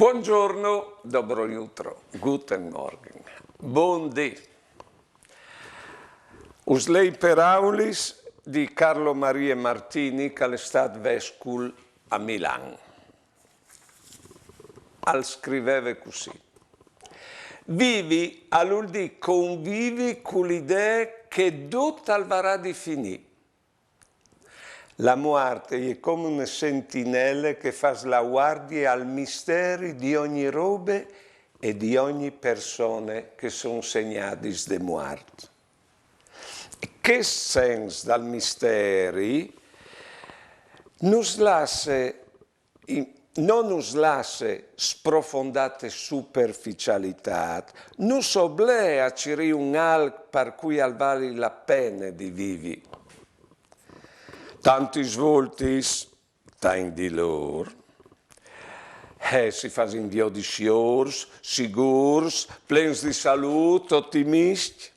Buongiorno, dobro jutro, guten Morgen, buondì. Us lei per aulis di Carlo Maria Martini, che è stato vescovo a Milano. Al scriveve così. Vivi all'ultimo convivi con l'idea che tutto alvarà di finì. La morte è come una sentinella che fa la guardia al mistero di ogni robe e di ogni persona che sono segnati de morte. Che senso dal misteri non nos lascia sprofondate superficialità, non oblea a ciri un al per cui al vale la pena di vivi. Tanti svolti, tanti di loro, si fa in dio di siors, sigurs, plens di salute, ottimisti,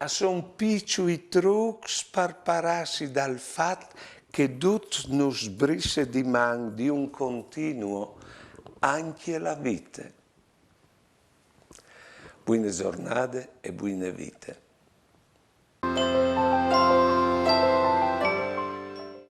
a son piccoli trucchi per pararsi dal fatto che tutto nos brisse di man di un continuo anche la vita. Buone giornate e buone vite.